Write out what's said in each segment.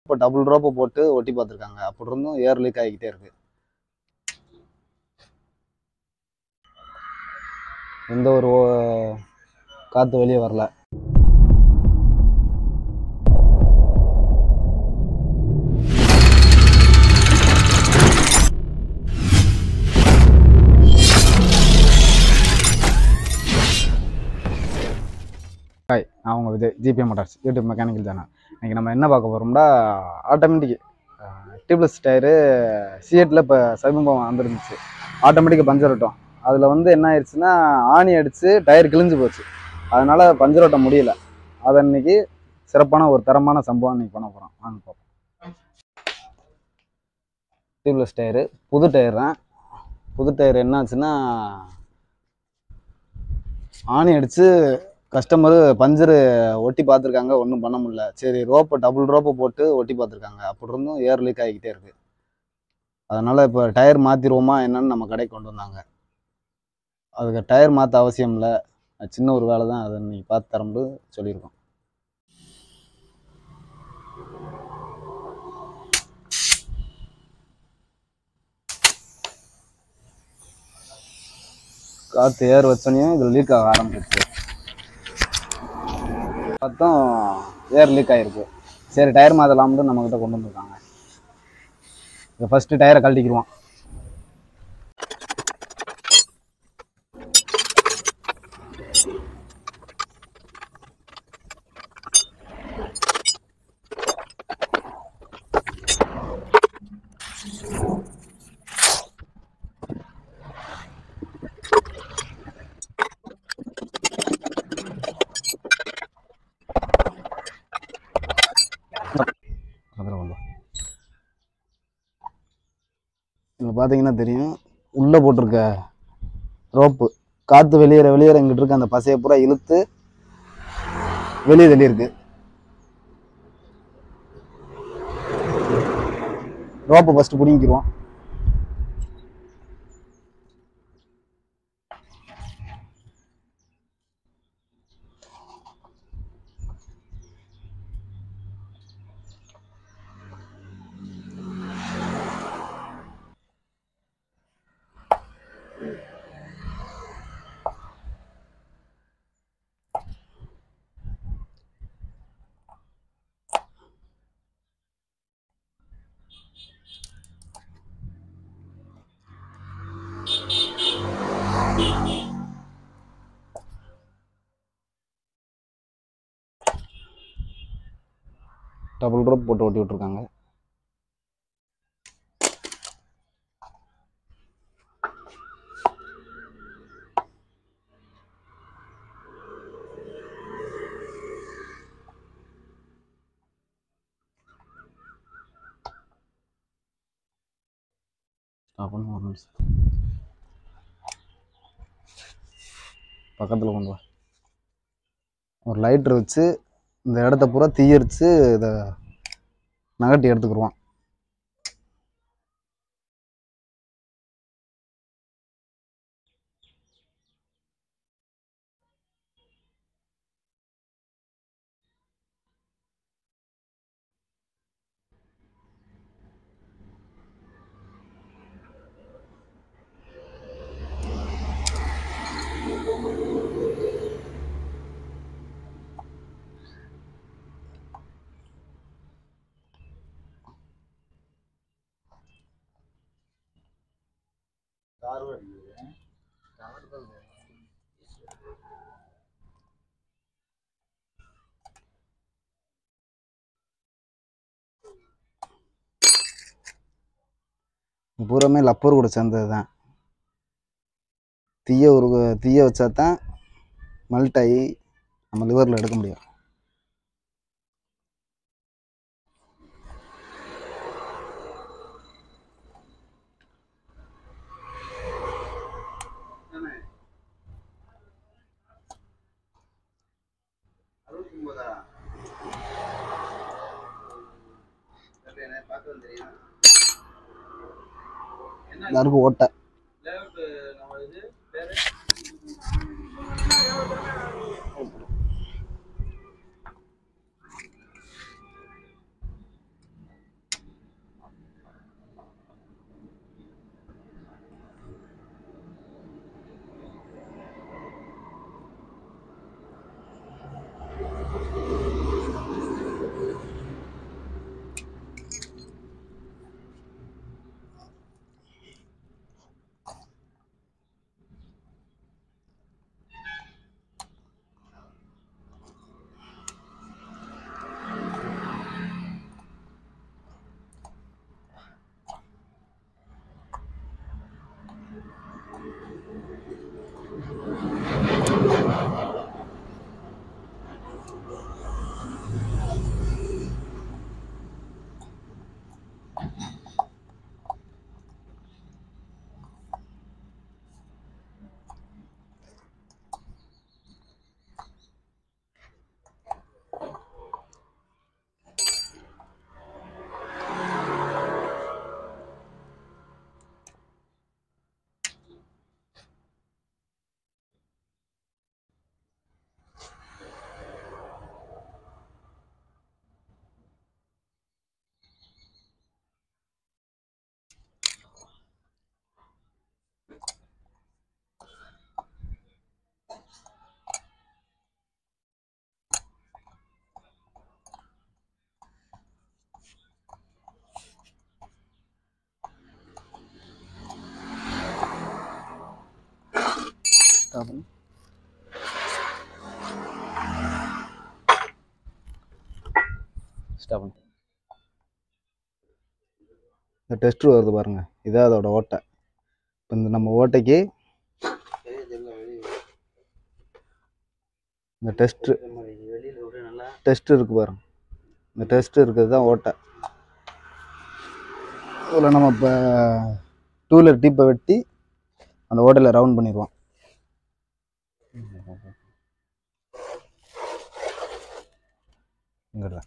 இப்போ டபுள் ரோப்பை போட்டு ஒட்டி பார்த்துருக்காங்க. அப்படி இருந்தும் ஏர் லீக் ஆகிக்கிட்டே இருக்கு. எந்த ஒரு காற்று வெளியே வரல. ஹாய், நான் உங்கள் Vijay, GPM Motors YouTube mechanical channel. இன்றைக்கி நம்ம என்ன பார்க்க போகிறோம்னா, ஆட்டோமேட்டிக் டியூப்லெஸ் டயரு CEATல இப்போ சமீபம் வந்துருந்துச்சு. ஆட்டோமேட்டிக்காக பஞ்சர் ஓட்டம். அதில் வந்து என்ன ஆயிடுச்சுன்னா, ஆணி அடித்து டயர் கிழிஞ்சு போச்சு. அதனால் பஞ்சர் ஓட்ட முடியல. அதை இன்னைக்கு சிறப்பான ஒரு தரமான சம்பவம் இன்றைக்கி பண்ண போகிறோம். வாங்க பார்ப்போம். டியூப்லெஸ் டயரு, புது டயர் தான். புது டயர் என்னாச்சுன்னா, ஆணி அடித்து கஸ்டமரு பஞ்சரு ஒட்டி பார்த்துருக்காங்க, ஒன்றும் பண்ண முடியல. சரி, டபுள் ரோப்பை போட்டு ஒட்டி பார்த்துருக்காங்க. அப்படி இருந்தும் ஏர் லீக் ஆகிக்கிட்டே இருக்குது. அதனால் இப்போ டயர் மாற்றிடுவோமா என்னன்னு நம்ம கடைக்கு கொண்டு வந்தாங்க. அதுக்கு டயர் மாற்ற அவசியம் இல்லை, சின்ன ஒரு வேலை தான். அதை இன்னைக்கு பார்த்து தரம்பு சொல்லியிருக்கோம். காற்று ஏர் வச்சோனையும் இதில் லீக் ஆக ஆரம்பிச்சிருச்சு. பார்த்தோம் ஏர் லீக் ஆகிருக்கு. சரி, டயர் மாற்றலாம்னு நம்மக்கிட்ட கொண்டு வந்துருக்காங்க. இதை ஃபஸ்ட்டு டயரை கழட்டிக்கிடுவோம். இங்கே பார்த்தீங்கன்னா தெரியும், உள்ளே போட்டிருக்க ரோப்பு காற்று வெளியேற இங்கிட்டு இருக்க அந்த பசையை பூரா இழுத்து வெளியே தள்ளியிருக்கு. ரோப்பை ஃபஸ்ட்டு பிடிங்கிடுவோம். டபுள் ரோப் போட்டு ஓட்டி விட்டுருக்காங்க. பக்கத்தில் கொண்டு வா. ஒரு லைட்டர் வச்சு இந்த இடத்த பூரா தீயரிச்சு இதை நகட்டி எடுத்துக்கிடுவோம். பூராமே லப்பர் கூட சேர்ந்தது தான். தீய வச்சா தான் மெல்ட் ஆகி நம்ம லிவரில் எடுக்க முடியும். எல்லாருக்கும் ஓட்டை ஸ்டாப். இந்த டெஸ்டர் வருது பாருங்க, இதான் அதோட ஓட்டை. இப்போ இந்த நம்ம ஓட்டைக்கு இந்த டெஸ்ட் இருக்கு பாருங்க, இந்த டெஸ்ட் இருக்கிறது தான் ஓட்டை. இதில் நம்ம இப்போ டூலர் டீப்பை வெட்டி அந்த ஓட்டையில் ரவுண்ட் பண்ணிடுவோம். இங்கே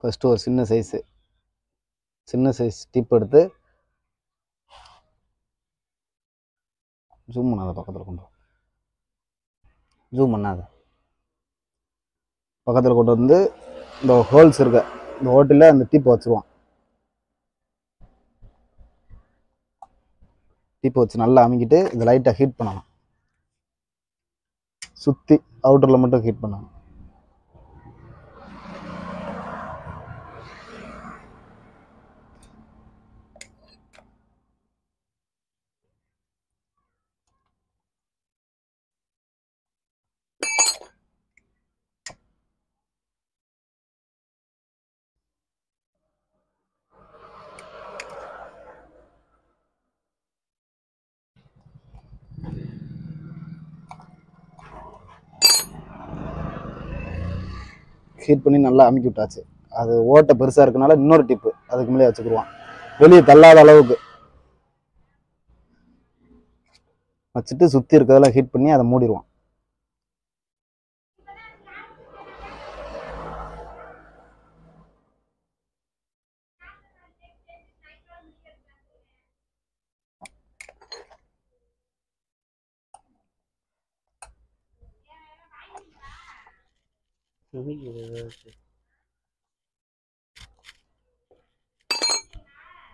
ஃபஸ்ட்டு ஒரு சின்ன சைஸ் டிப் எடுத்து ஜூம் பண்ணாத, பக்கத்தில் கொண்டு ஜூம் பண்ணாத, பக்கத்தில் கொண்டு வந்து இந்த ஹோல்ஸ் இருக்க இந்த ஓட்டில் அந்த டிப்பை வச்சுருவான். டிப்பை வச்சு நல்லா அமுக்கிட்டு இந்த லைட்டை ஹீட் பண்ணணும். சுற்றி அவுட்டரில் மட்டும் ஹீட் பண்ணணும். ஹீட் பண்ணி நல்லா அமுக்கி விட்டாச்சு. அது ஓட்டை பெருசாக இருக்கனால இன்னொரு டிப்பு அதுக்கு மேலே வச்சுக்கிடுவான், வெளியே தள்ளாத அளவுக்கு வச்சுட்டு சுற்றி இருக்கிறதெல்லாம் ஹீட் பண்ணி அதை மூடிடுவான்.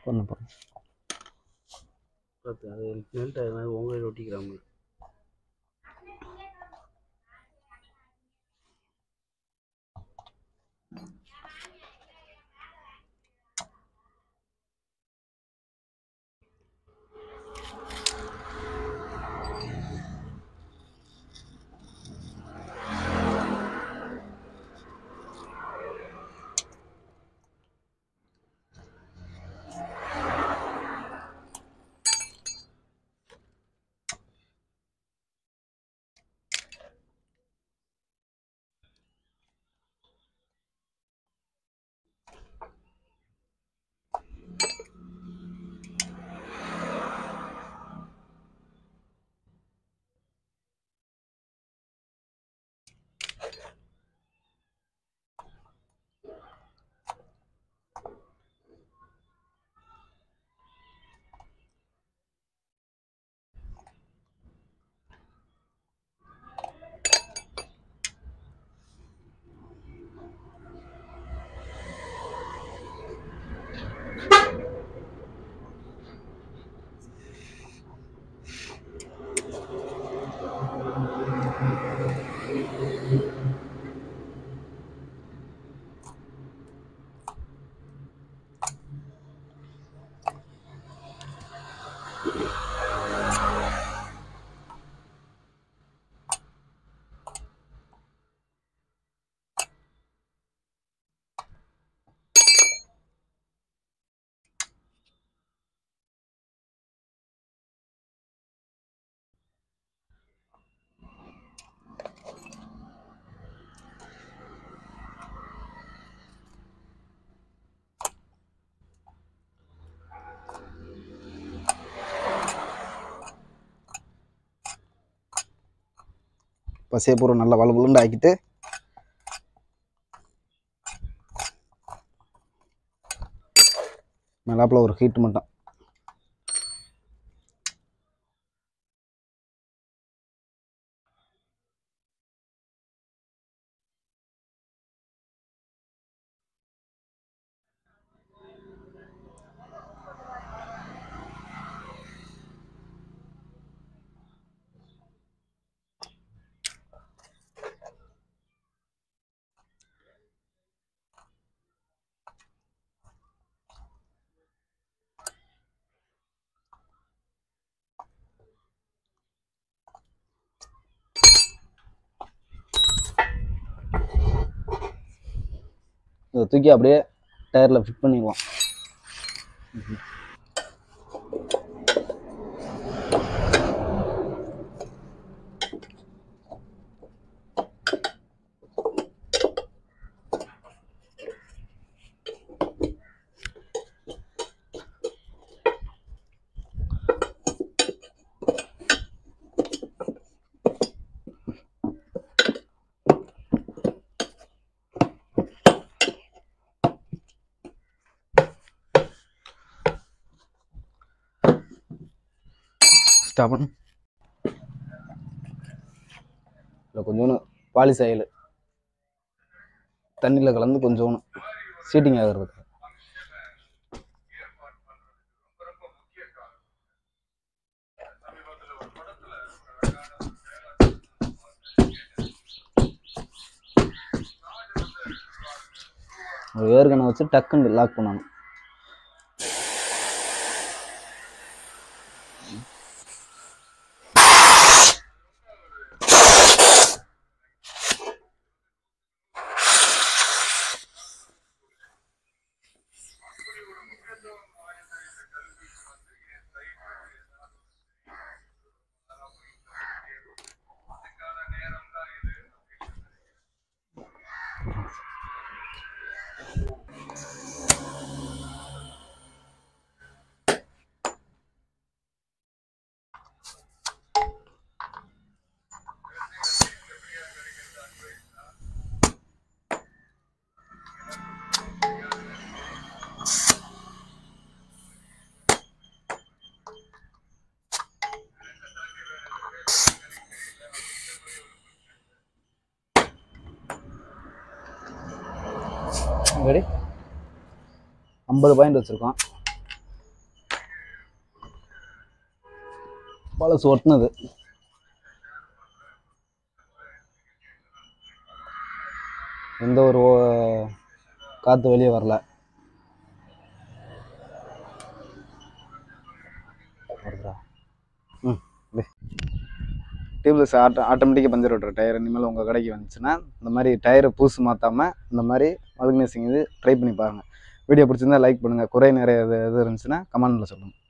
பண்ண போகிறேன் அது மெல்ட் ஆகுது, உங்களை ஒட்டிக்கிறாங்க. பசையை பூரா நல்லா வலுவலுண்டு ஆக்கிட்டு மேலாப்பில் ஒரு ஹீட் மட்டும். இதை தூக்கி அப்படியே டயரில் ஃபிட் பண்ணிடுவோம். ஸ்டாப் பண்ணு. இல்லை கொஞ்சோன்னு பாலிஷ் ஆயில் தண்ணியில் கலந்து கொஞ்சோன்னு சீட்டிங் ஆகிறதுக்கு. ஏற்கனவே வச்சு டக்குன்னு லாக் பண்ணணும். ரெடி 50 பாயிண்ட் வச்சுருக்கோம். பழசு ஒட்டினது. எந்த ஒரு காற்று வெளியே வரல. டியூப்லெஸ் ஆட்டோமேட்டிக்காக பஞ்சர் ஓட்டுற டயர் இனிமேல் உங்கள் கடைக்கு வந்துச்சுன்னா இந்த மாதிரி டயரை பூசு மாற்றாமல் இந்த மாதிரி வல்கனைசிங் இது ட்ரை பண்ணி பாருங்கள். வீடியோ பிடிச்சிருந்தா லைக் பண்ணுங்கள். குறை நிறைய இது இருந்துச்சுன்னா கமெண்ட்டில் சொல்லுங்கள்.